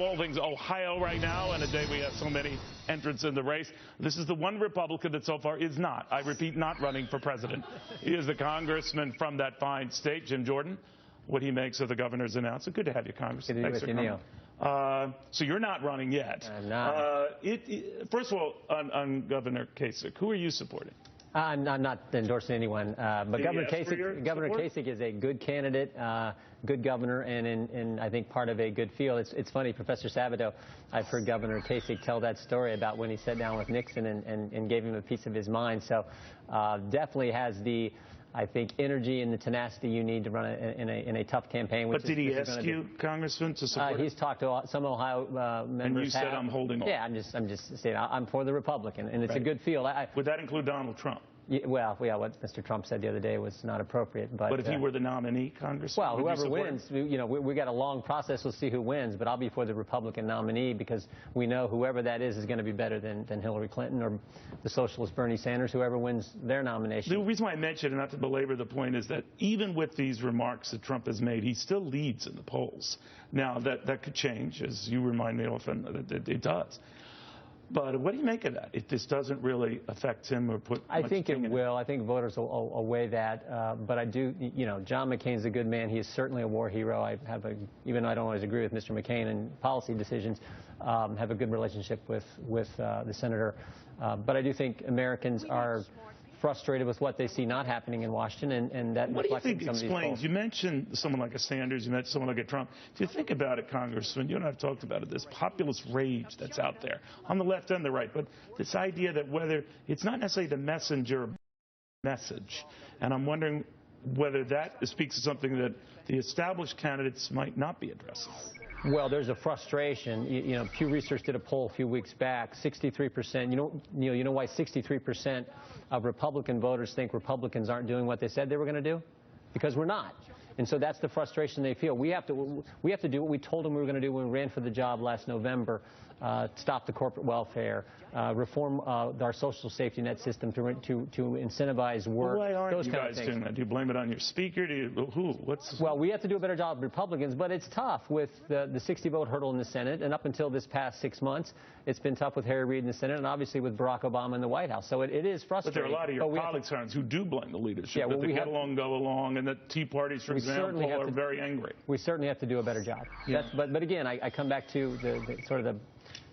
All things Ohio right now, and a day we have so many entrants in the race. This is the one Republican that so far is not, I repeat, not running for president. He is the congressman from that fine state, Jim Jordan. What he makes of the governor's announcement. Good to have you, Congressman. Good to be with you, Neil. So you're not running yet. I'm not. First of all, on Governor Kasich, who are you supporting? I'm not endorsing anyone, but Governor Kasich is a good candidate, good governor, and I think part of a good field. It's funny, Professor Cavuto, I've heard Governor Kasich tell that story about when he sat down with Nixon and gave him a piece of his mind. So definitely has the, I think, energy and the tenacity you need to run in a tough campaign. But did he ask you, Congressman, to support He's talked to some Ohio members. And you said, I'm holding on. Yeah, I'm just saying I'm for the Republican, and it's a good field. Would that include Donald Trump? Well, what Mr. Trump said the other day was not appropriate. But if he were the nominee, Congressman? Well, whoever wins, we got a long process. We'll see who wins, but I'll be for the Republican nominee because we know whoever that is going to be better than Hillary Clinton or the socialist Bernie Sanders, whoever wins their nomination. The reason why I mentioned, and not to belabor the point, is that even with these remarks that Trump has made, he still leads in the polls. Now, that could change, as you remind me often that it does. But what do you make of that? If this doesn't really affect him or put I think it will. I think voters will weigh that. But I do, John McCain's a good man. He is certainly a war hero. Even though I don't always agree with Mr. McCain and policy decisions, have a good relationship with the senator. But I do think Americans are frustrated with what they see not happening in Washington, and that what do you reflects think in some of these explains? polls. You mentioned someone like a Sanders, you mentioned someone like a Trump. If you think about it, Congressman, you and I have talked about it, this populist rage that's out there on the left and the right, but this idea that whether it's not necessarily the messenger message, and I'm wondering whether that speaks to something that the established candidates might not be addressing. Well, there's a frustration. Pew Research did a poll a few weeks back. 63%. Neil, you know why 63% of Republican voters think Republicans aren't doing what they said they were going to do? Because we're not. And so that's the frustration they feel. We have to do what we told them we were going to do when we ran for the job last November. Stop the corporate welfare, reform our social safety net system to incentivize work. Well, why aren't those you kind guys of things. doing that? Do you blame it on your speaker? Well, we have to do a better job with Republicans, but it's tough with the 60-vote hurdle in the Senate, and up until this past 6 months, it's been tough with Harry Reid in the Senate, and obviously with Barack Obama in the White House. So it is frustrating. But there are a lot of your colleagues who do blame the leadership, yeah, that they get along, go along, and that Tea Parties, for example, are very angry. We certainly have to do a better job. Yeah. But again, I come back to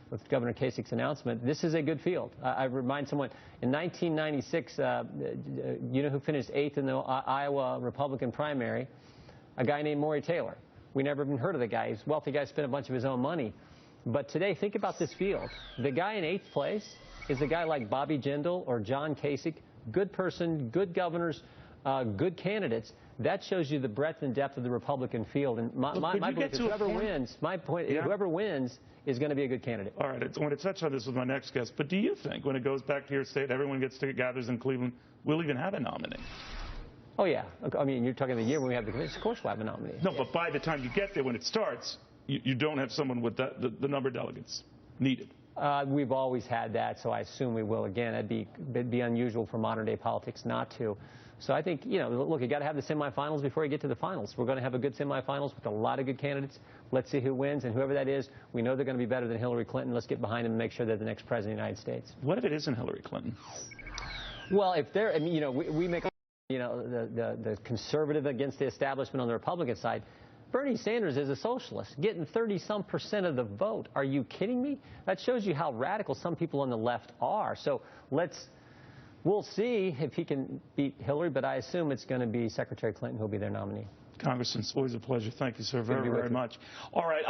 with Governor Kasich's announcement, this is a good field. I remind someone, in 1996, you know who finished 8th in the Iowa Republican primary? A guy named Maury Taylor. We never even heard of the guy. He's a wealthy guy, spent a bunch of his own money. But today, think about this field. The guy in 8th place is a guy like Bobby Jindal or John Kasich, good person, good governors, good candidates. That shows you the breadth and depth of the Republican field. And my belief is whoever wins, whoever wins is going to be a good candidate. All right, I want to touch on this with my next guest. But do you think when it goes back to your state, everyone gathers in Cleveland, we'll even have a nominee? Oh, yeah. I mean, you're talking the year when we have the convention. Of course we'll have a nominee. No, but by the time you get there, when it starts, you don't have someone with the number of delegates needed. We've always had that, so I assume we will again. It'd be unusual for modern-day politics not to. So I think, look, you got to have the semifinals before you get to the finals. We're going to have a good semifinals with a lot of good candidates. Let's see who wins, and whoever that is, we know they're going to be better than Hillary Clinton. Let's get behind them and make sure they're the next president of the United States. What if it isn't Hillary Clinton? Well, if they're, we make, the conservative against the establishment on the Republican side. Bernie Sanders is a socialist, getting 30-some% of the vote. Are you kidding me? That shows you how radical some people on the left are. So we'll see if he can beat Hillary, but I assume it's going to be Secretary Clinton who will be their nominee. Congressman, it's always a pleasure. Thank you, sir, very, very much. All right.